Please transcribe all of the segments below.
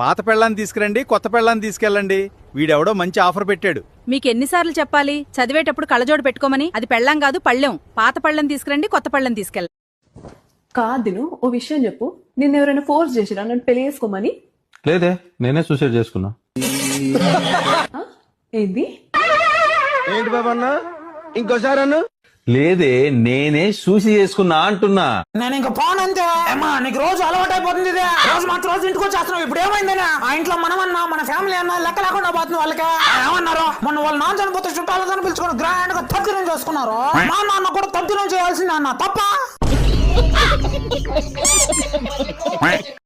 పాత పెళ్ళాన్ని తీసుకురండి, కొత్త పెళ్ళాన్ని తీసుకెళ్ళండి. వీడెవడో మంచి ఆఫర్ పెట్టాడు. మీకెన్నిసార్లు చెప్పాలి చదివేటప్పుడు కళ్ళజోడు పెట్టుకోమని? అది పెళ్ళాం కాదు, పళ్ళెం. పాత పళ్ళెం తీసుకురండి, కొత్త పళ్ళెం తీసుకెళ్ళండి. కాదు, ఓ విషయం చెప్పు. నిన్ను ఎవరైనా ఫోర్స్ చేసిరా నన్ను పెళ్లి చేసుకోమని? లేదే, నేనే సూసైడ్ చేసుకున్నా. ఏంది? ఏంటి బాబన్న, ఇంకోసారి అన్న? లేదే, నేనే సూసైడ్ చేసుకున్నా అంటున్నా. నేను ఇంకా పోను అంతే. నీకు రోజు అలవాటు అయిపోతుంది. రోజు మాత్రం రోజు ఇంటికి వచ్చేస్తున్నావు. ఇప్పుడు ఏమైందనా? ఆ ఇంట్లో మనమన్నా మన ఫ్యామిలీ అన్నా లెక్క లేకుండా పోతుంది వాళ్ళకి. ఏమన్నారు? మొన్న వాళ్ళ నాన్న చనిపోతే చుట్టాలను పిలుచుకుని గ్రాండ్ గా తద్దినం చేసుకున్నారు. మా నాన్న కూడా తద్దినం చేయాల్సింది అన్న, తప్ప?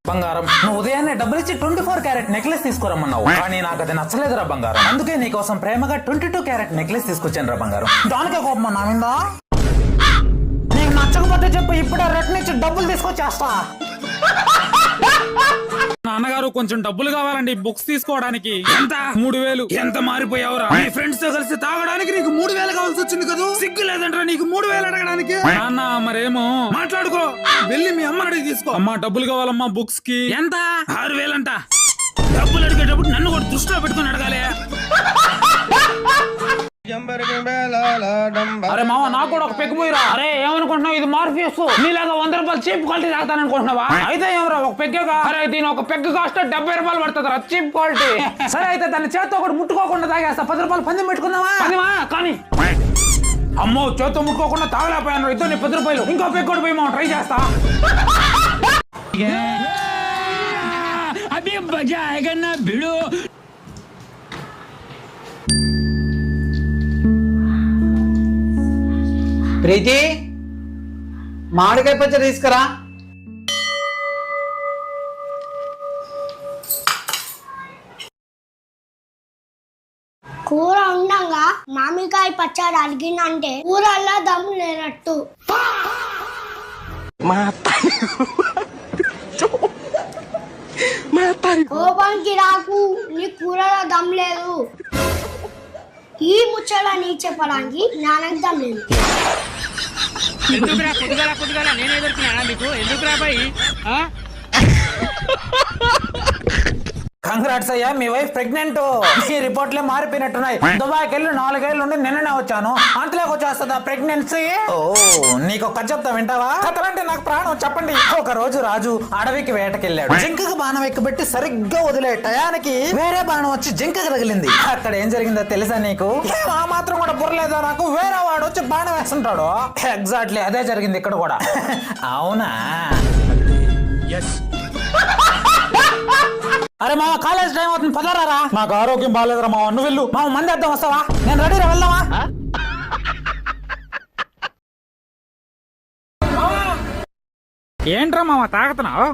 బంగారం, నువ్వు ఉదయాన్నే డబ్బులు ఇచ్చి 24 క్యారెట్ నెక్లెస్ తీసుకురమ్మన్నావు, కానీ నాకు అది నచ్చలేదురా బంగారం. అందుకే నీకోసం ప్రేమగా 22 క్యారెట్ నెక్లెస్ తీసుకొచ్చాను రా బంగారం. దానికే కోపం నా మీద? నీకు నచ్చకపోతే చెప్పు, ఇప్పుడే రిటర్న్ ఇచ్చి డబ్బులు తీసుకొచ్చేస్తా. నాన్నగారు కొంచెం డబ్బులు కావాలండి బుక్స్ తీసుకోవడానికి. ఎంత? 3000. ఎంత మారిపోయావురా? నీ ఫ్రెండ్స్ తో కలిసి తాగడానికి నీకు 3000 కావాల్సి వచ్చింది కదా? సిగ్గు లేదంటారా నీకు 3000 అడగడానికి? నాన్న మరేమో మాట్లాడుకో, వెళ్ళి మీ అమ్మని అడిగి తీసుకో. అమ్మా డబ్బులు కావాలమ్మా బుక్స్ కి. ఎంత? 6000 అంట. డబ్బులు అడిగేటప్పుడు నన్ను కూడా దృష్టిలో పెట్టుకుని అడగాలి. అరే మామ, నాకు కూడా ఒక పెగ్గు పోయిరా. అరే ఏమనుకుంటున్నావు? ఇది మార్ఫియస్. నీలాగా 100 రూపాయలు చీప్ క్వాలిటీ తాగుతాననుకుంటున్నావా? అయితే ఏమరా, ఒక పెగ్గేగా. అరే దీని ఒక పెగ్గు కాస్ట్ 70 రూపాయలు పడుతుంది రా, చీప్ క్వాలిటీ. సరే అయితే దాన్ని చేత్తో ఒకటి ముట్టుకోకుండా తాగేస్తా. 10 రూపాయలు పందెం పెట్టుకుందామా? కానీ అమ్మో, చేత్తో ముట్టుకోకుండా తాగలేకపోయాను. ఇద్దరు నీ 10 రూపాయలు. ఇంకో పెగ్గు కూడా పోయి మనం ట్రై చేస్తా. అభి మజా ఆయేగా నా భిడో. ప్రీతి, మామిడికాయ పచ్చడి తీసుకురా. కూర ఉండగా మామిడికాయ పచ్చడి అడిగినంటే కూరల్లో దమ్ము లేనట్టు. కోపానికి రాకు, నీ కూరలో దమ్ లేదు. ఈ ముచ్చట నీ చెప్పడానికి జ్ఞానం దమ్ లేదు. ఎందుకురా పొద్దుగాల నేనే దొరికినా మీకు? ఎందుకురా బాయ్? కంగ్రాట్స్ అయ్యా, మీ వైఫ్ ప్రెగ్నెంట్. ఈ రిపోర్ట్లే మారిపోయినట్టున్నాయి. దుబాయ్కి వెళ్ళి 4 ఏళ్ళు నుండి నిన్ననే వచ్చాను. అంతలోకి వచ్చేస్తుందా ప్రెగ్నెన్సీ? ఓ, నీకు కథ చెప్తా, వింటావా? కథలంటే నాకు ప్రాణం. చెప్పండి. ఒక రోజు రాజు అడవికి వేటకెళ్ళాడు. జింకకు బాణం ఎక్కుబెట్టి సరిగ్గా వదిలే టయానికి వేరే బాణం వచ్చి జింకకు తగిలింది. అక్కడ ఏం జరిగిందో తెలుసా నీకు? ఆ మాత్రం కూడా బుర్రలేదా నాకు? వేరే వాడు వచ్చి బాణం వేస్తుంటాడు. ఎగ్జాక్ట్లీ అదే జరిగింది ఇక్కడ కూడా. అవునా? అరే మామ, కాలేజ్ టైం అవుతుంది, పదరారా. నాకు ఆరోగ్యం బాగాలేదురా మామ, నువ్వు వెళ్ళు. మామ మంది అర్థం వస్తావా? నేను రెడీరా, వెళ్దామా? ఏంట్రా మామ తాగుతున్నావు?